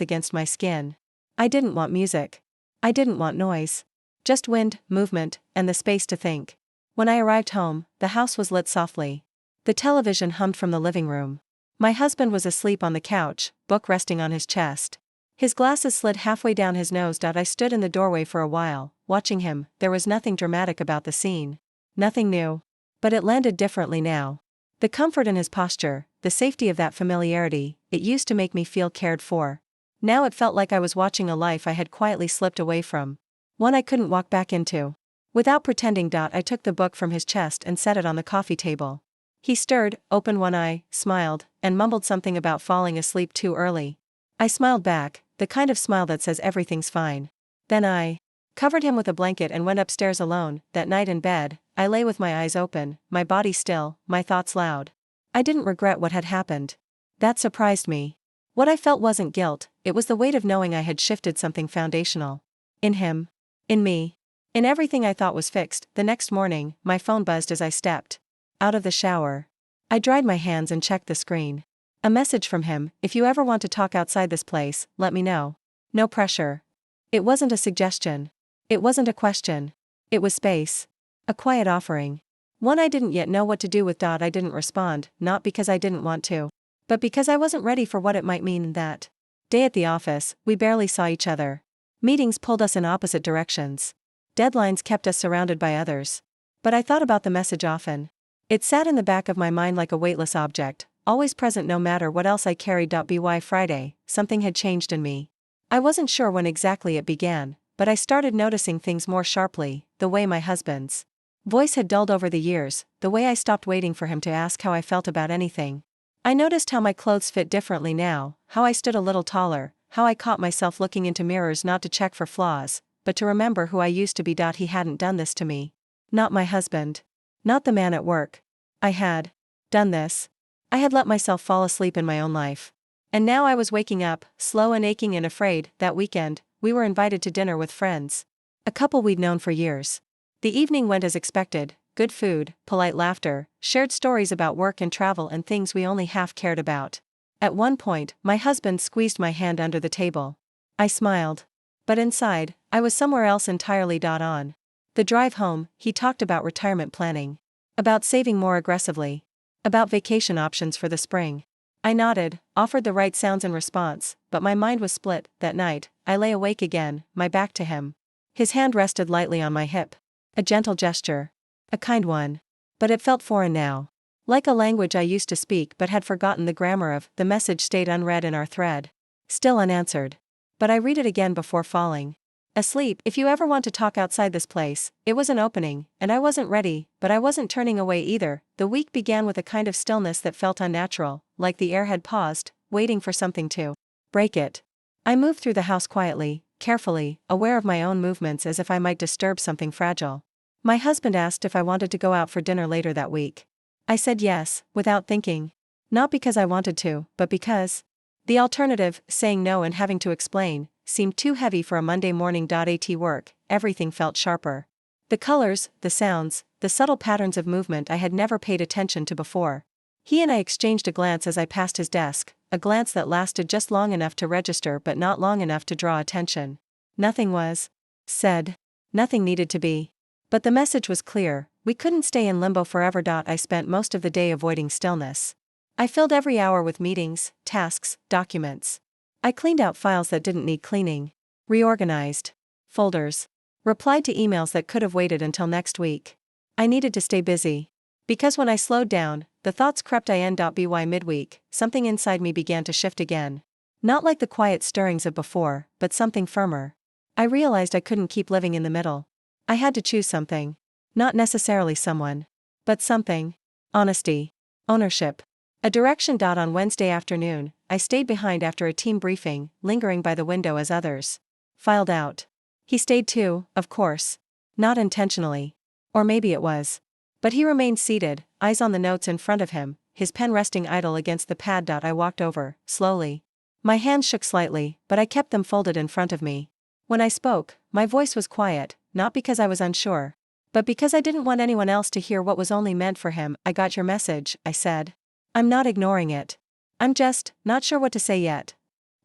Speaker 1: against my skin. I didn't want music. I didn't want noise. Just wind, movement, and the space to think. When I arrived home, the house was lit softly. The television hummed from the living room. My husband was asleep on the couch, book resting on his chest. His glasses slid halfway down his nose. I stood in the doorway for a while, watching him. There was nothing dramatic about the scene. Nothing new. But it landed differently now. The comfort in his posture, the safety of that familiarity, it used to make me feel cared for. Now it felt like I was watching a life I had quietly slipped away from. One I couldn't walk back into. Without pretending, I took the book from his chest and set it on the coffee table. He stirred, opened one eye, smiled, and mumbled something about falling asleep too early. I smiled back, the kind of smile that says everything's fine. Then I covered him with a blanket and went upstairs alone. That night in bed, I lay with my eyes open, my body still, my thoughts loud. I didn't regret what had happened. That surprised me. What I felt wasn't guilt, it was the weight of knowing I had shifted something foundational. In him. In me. In everything I thought was fixed. The next morning, my phone buzzed as I stepped out of the shower. I dried my hands and checked the screen. A message from him: if you ever want to talk outside this place, let me know. No pressure. It wasn't a suggestion. It wasn't a question. It was space. A quiet offering. One I didn't yet know what to do with. I didn't respond, not because I didn't want to, but because I wasn't ready for what it might mean. That day at the office, we barely saw each other. Meetings pulled us in opposite directions. Deadlines kept us surrounded by others. But I thought about the message often. It sat in the back of my mind like a weightless object, always present no matter what else I carried. By Friday, something had changed in me. I wasn't sure when exactly it began, but I started noticing things more sharply. The way my husband's voice had dulled over the years, the way I stopped waiting for him to ask how I felt about anything. I noticed how my clothes fit differently now, how I stood a little taller, how I caught myself looking into mirrors not to check for flaws, but to remember who I used to be. He hadn't done this to me. Not my husband. Not the man at work. I had done this. I had let myself fall asleep in my own life. And now I was waking up, slow and aching and afraid. That weekend, we were invited to dinner with friends. A couple we'd known for years. The evening went as expected: good food, polite laughter, shared stories about work and travel and things we only half cared about. At one point, my husband squeezed my hand under the table. I smiled. But inside, I was somewhere else entirely. On the drive home, he talked about retirement planning. About saving more aggressively. About vacation options for the spring. I nodded, offered the right sounds in response, but my mind was split. That night, I lay awake again, my back to him. His hand rested lightly on my hip. A gentle gesture. A kind one. But it felt foreign now. Like a language I used to speak but had forgotten the grammar of. The message stayed unread in our thread. Still unanswered. But I read it again before falling asleep. If you ever want to talk outside this place. It was an opening, and I wasn't ready, but I wasn't turning away either. The week began with a kind of stillness that felt unnatural, like the air had paused, waiting for something to break it. I moved through the house quietly, carefully, aware of my own movements as if I might disturb something fragile. My husband asked if I wanted to go out for dinner later that week. I said yes, without thinking. Not because I wanted to, but because the alternative, saying no and having to explain, seemed too heavy for a Monday morning. At work, everything felt sharper. The colors, the sounds, the subtle patterns of movement I had never paid attention to before. He and I exchanged a glance as I passed his desk, a glance that lasted just long enough to register but not long enough to draw attention. Nothing was said. Nothing needed to be. But the message was clear: we couldn't stay in limbo forever. I spent most of the day avoiding stillness. I filled every hour with meetings, tasks, documents. I cleaned out files that didn't need cleaning. Reorganized folders. Replied to emails that could have waited until next week. I needed to stay busy. Because when I slowed down, the thoughts crept in. By midweek, something inside me began to shift again. Not like the quiet stirrings of before, but something firmer. I realized I couldn't keep living in the middle. I had to choose something. Not necessarily someone. But something. Honesty. Ownership. A direction. On Wednesday afternoon, I stayed behind after a team briefing, lingering by the window as others filed out. He stayed too, of course. Not intentionally. Or maybe it was. But he remained seated, eyes on the notes in front of him, his pen resting idle against the pad. I walked over, slowly. My hands shook slightly, but I kept them folded in front of me. When I spoke, my voice was quiet, not because I was unsure, but because I didn't want anyone else to hear what was only meant for him. I got your message, I said. I'm not ignoring it. I'm just not sure what to say yet.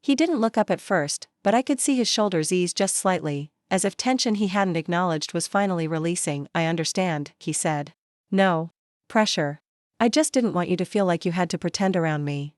Speaker 1: He didn't look up at first, but I could see his shoulders ease just slightly, as if tension he hadn't acknowledged was finally releasing. I understand, he said. No pressure. I just didn't want you to feel like you had to pretend around me.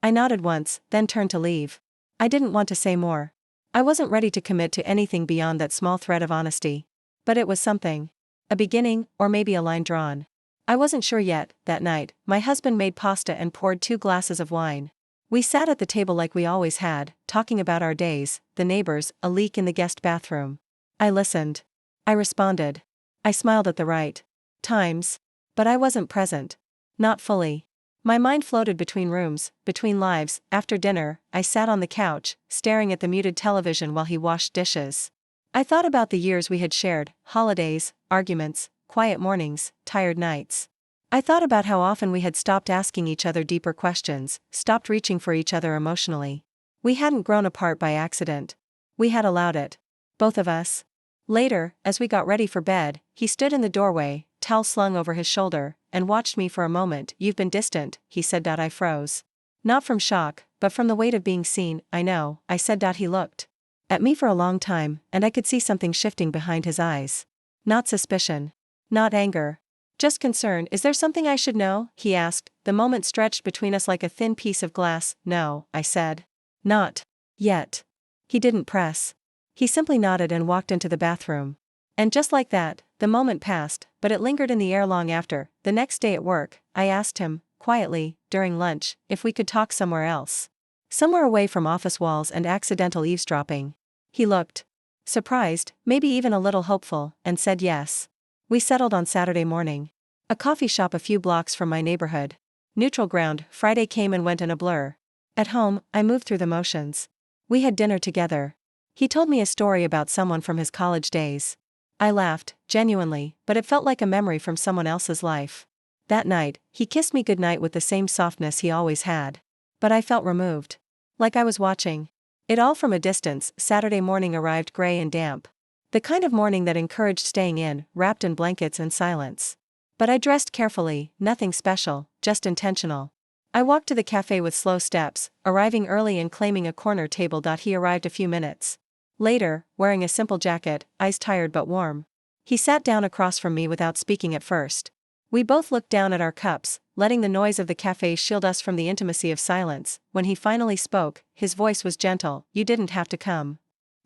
Speaker 1: I nodded once, then turned to leave. I didn't want to say more. I wasn't ready to commit to anything beyond that small thread of honesty. But it was something. A beginning, or maybe a line drawn. I wasn't sure yet. That night, my husband made pasta and poured 2 glasses of wine. We sat at the table like we always had, talking about our days, the neighbors, a leak in the guest bathroom. I listened. I responded. I smiled at the right times. But I wasn't present. Not fully. My mind floated between rooms, between lives. After dinner, I sat on the couch, staring at the muted television while he washed dishes. I thought about the years we had shared, holidays, arguments, quiet mornings, tired nights. I thought about how often we had stopped asking each other deeper questions, stopped reaching for each other emotionally. We hadn't grown apart by accident. We had allowed it. Both of us. Later, as we got ready for bed, he stood in the doorway, towel slung over his shoulder, and watched me for a moment. "You've been distant," he said. I froze. Not from shock, but from the weight of being seen. "I know," I said. He looked at me for a long time, and I could see something shifting behind his eyes. Not suspicion. Not anger. Just concern. "Is there something I should know?" he asked. The moment stretched between us like a thin piece of glass. "No," I said. "Not yet." He didn't press. He simply nodded and walked into the bathroom. And just like that, the moment passed, but it lingered in the air long after. The next day at work, I asked him, quietly, during lunch, if we could talk somewhere else. Somewhere away from office walls and accidental eavesdropping. He looked surprised, maybe even a little hopeful, and said yes. We settled on Saturday morning. A coffee shop a few blocks from my neighborhood. Neutral ground. Friday came and went in a blur. At home, I moved through the motions. We had dinner together. He told me a story about someone from his college days. I laughed, genuinely, but it felt like a memory from someone else's life. That night, he kissed me goodnight with the same softness he always had. But I felt removed. Like I was watching it all from a distance. Saturday morning arrived gray and damp. The kind of morning that encouraged staying in, wrapped in blankets and silence. But I dressed carefully, nothing special, just intentional. I walked to the cafe with slow steps, arriving early and claiming a corner table. He arrived a few minutes later, wearing a simple jacket, eyes tired but warm. He sat down across from me without speaking at first. We both looked down at our cups, letting the noise of the cafe shield us from the intimacy of silence. When he finally spoke, his voice was gentle. "You didn't have to come."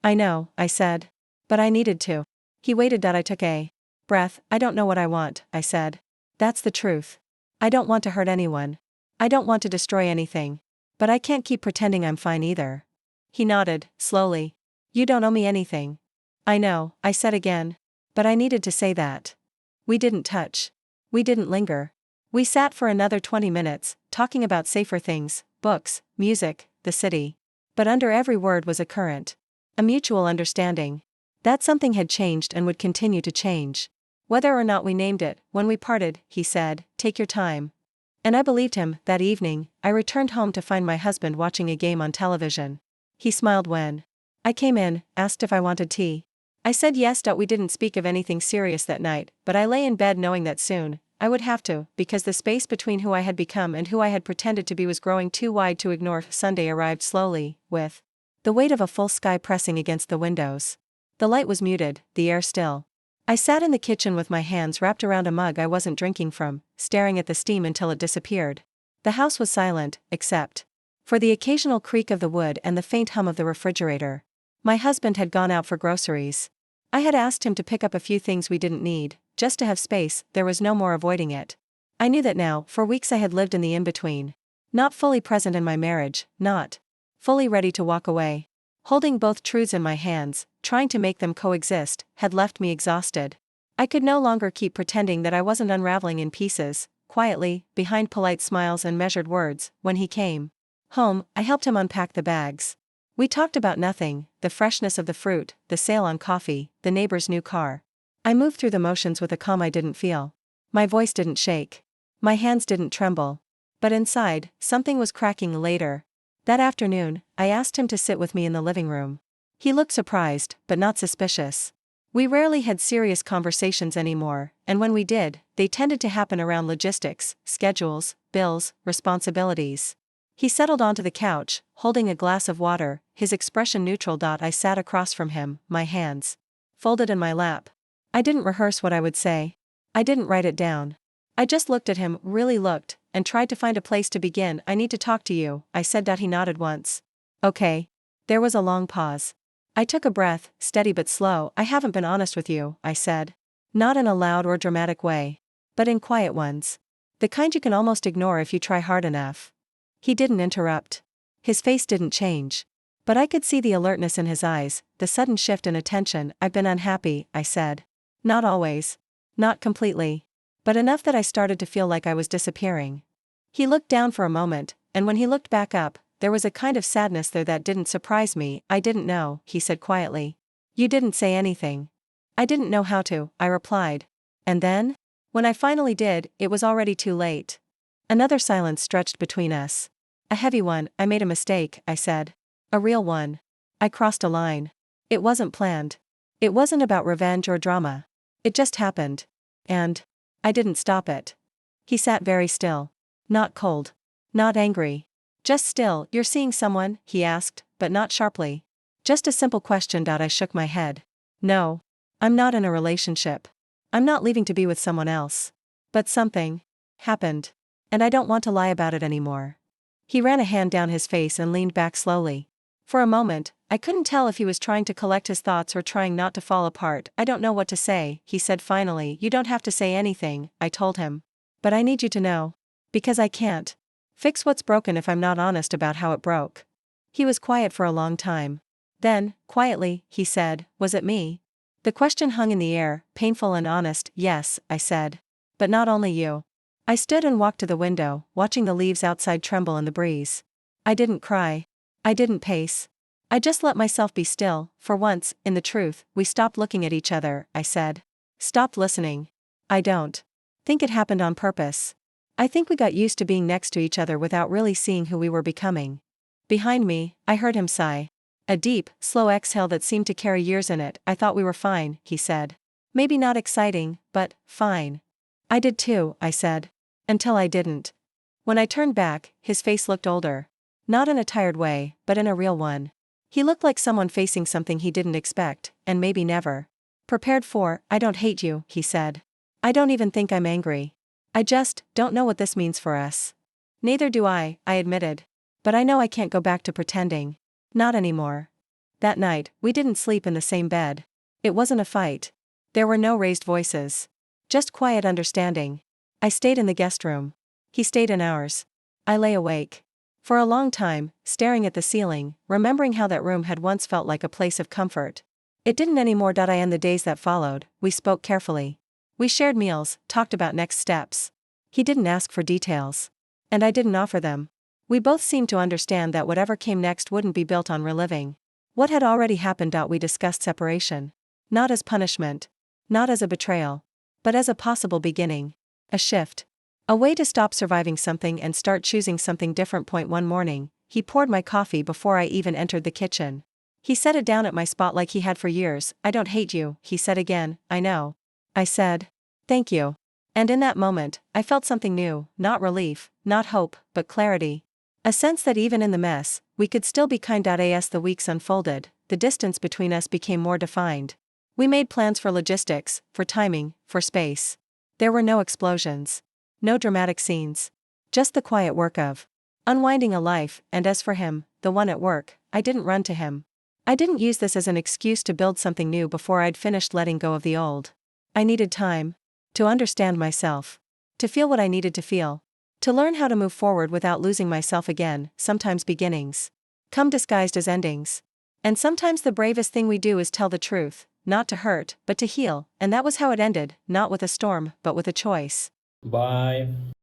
Speaker 1: "I know," I said. "But I needed to." He waited. I took a breath. "I don't know what I want," I said. "That's the truth. I don't want to hurt anyone. I don't want to destroy anything. But I can't keep pretending I'm fine either." He nodded, slowly. "You don't owe me anything." "I know," I said again. But I needed to say that. We didn't touch. We didn't linger. We sat for another 20 minutes, talking about safer things, books, music, the city. But under every word was a current. A mutual understanding. That something had changed and would continue to change. Whether or not we named it. When we parted, he said, "Take your time." And I believed him. That evening, I returned home to find my husband watching a game on television. He smiled when I came in, asked if I wanted tea. I said yes. We didn't speak of anything serious that night, but I lay in bed knowing that soon I would have to, because the space between who I had become and who I had pretended to be was growing too wide to ignore. Sunday arrived slowly, with the weight of a full sky pressing against the windows. The light was muted, the air still. I sat in the kitchen with my hands wrapped around a mug I wasn't drinking from, staring at the steam until it disappeared. The house was silent, except for the occasional creak of the wood and the faint hum of the refrigerator. My husband had gone out for groceries. I had asked him to pick up a few things we didn't need, just to have space. There was no more avoiding it. I knew that now. For weeks I had lived in the in-between. Not fully present in my marriage, not fully ready to walk away. Holding both truths in my hands, trying to make them coexist, had left me exhausted. I could no longer keep pretending that I wasn't unraveling in pieces. Quietly, behind polite smiles and measured words, when he came home, I helped him unpack the bags. We talked about nothing, the freshness of the fruit, the sale on coffee, the neighbor's new car. I moved through the motions with a calm I didn't feel. My voice didn't shake. My hands didn't tremble. But inside, something was cracking. Later that afternoon, I asked him to sit with me in the living room. He looked surprised, but not suspicious. We rarely had serious conversations anymore, and when we did, they tended to happen around logistics, schedules, bills, responsibilities. He settled onto the couch, holding a glass of water, his expression neutral. I sat across from him, my hands folded in my lap. I didn't rehearse what I would say. I didn't write it down. I just looked at him, really looked, and tried to find a place to begin. "I need to talk to you," I said. He nodded once. "Okay." There was a long pause. I took a breath, steady but slow. "I haven't been honest with you," I said. Not in a loud or dramatic way. But in quiet ones. The kind you can almost ignore if you try hard enough. He didn't interrupt. His face didn't change. But I could see the alertness in his eyes, the sudden shift in attention. I've been unhappy, I said. Not always. Not completely. But enough that I started to feel like I was disappearing. He looked down for a moment, and when he looked back up, there was a kind of sadness there that didn't surprise me. I didn't know, he said quietly. You didn't say anything. I didn't know how to, I replied. And then? When I finally did, it was already too late. Another silence stretched between us. A heavy one. I made a mistake, I said. A real one. I crossed a line. It wasn't planned. It wasn't about revenge or drama. It just happened. And I didn't stop it. He sat very still. Not cold. Not angry. Just still. You're seeing someone? He asked, but not sharply. Just a simple question. I shook my head. No. I'm not in a relationship. I'm not leaving to be with someone else. But something happened. And I don't want to lie about it anymore. He ran a hand down his face and leaned back slowly. For a moment, I couldn't tell if he was trying to collect his thoughts or trying not to fall apart. I don't know what to say, he said finally. You don't have to say anything, I told him. But I need you to know. Because I can't fix what's broken if I'm not honest about how it broke. He was quiet for a long time. Then, quietly, he said, was it me? The question hung in the air, painful and honest. Yes, I said. But not only you. I stood and walked to the window, watching the leaves outside tremble in the breeze. I didn't cry. I didn't pace. I just let myself be still. For once, in the truth, we stopped looking at each other, I said. Stopped listening. I don't think it happened on purpose. I think we got used to being next to each other without really seeing who we were becoming. Behind me, I heard him sigh. A deep, slow exhale that seemed to carry years in it. I thought we were fine, he said. Maybe not exciting, but fine. I did too, I said. Until I didn't. When I turned back, his face looked older. Not in a tired way, but in a real one. He looked like someone facing something he didn't expect, and maybe never prepared for. I don't hate you, he said. I don't even think I'm angry. I just don't know what this means for us. Neither do I admitted. But I know I can't go back to pretending. Not anymore. That night, we didn't sleep in the same bed. It wasn't a fight. There were no raised voices. Just quiet understanding. I stayed in the guest room. He stayed in ours. I lay awake. For a long time, staring at the ceiling, remembering how that room had once felt like a place of comfort. It didn't anymore. I in the days that followed, we spoke carefully. We shared meals, talked about next steps. He didn't ask for details. And I didn't offer them. We both seemed to understand that whatever came next wouldn't be built on reliving what had already happened. We discussed separation. Not as punishment. Not as a betrayal. But as a possible beginning. A shift. A way to stop surviving something and start choosing something different. One morning, he poured my coffee before I even entered the kitchen. He set it down at my spot like he had for years. I don't hate you, he said again. I know. I said. Thank you. And in that moment, I felt something new, not relief, not hope, but clarity. A sense that even in the mess, we could still be kind. As the weeks unfolded, the distance between us became more defined. We made plans for logistics, for timing, for space. There were no explosions. No dramatic scenes. Just the quiet work of unwinding a life. And as for him, the one at work, I didn't run to him. I didn't use this as an excuse to build something new before I'd finished letting go of the old. I needed time. To understand myself. To feel what I needed to feel. To learn how to move forward without losing myself again. Sometimes beginnings come disguised as endings. And sometimes the bravest thing we do is tell the truth, not to hurt, but to heal. And that was how it ended, not with a storm, but with a choice.
Speaker 2: Bye.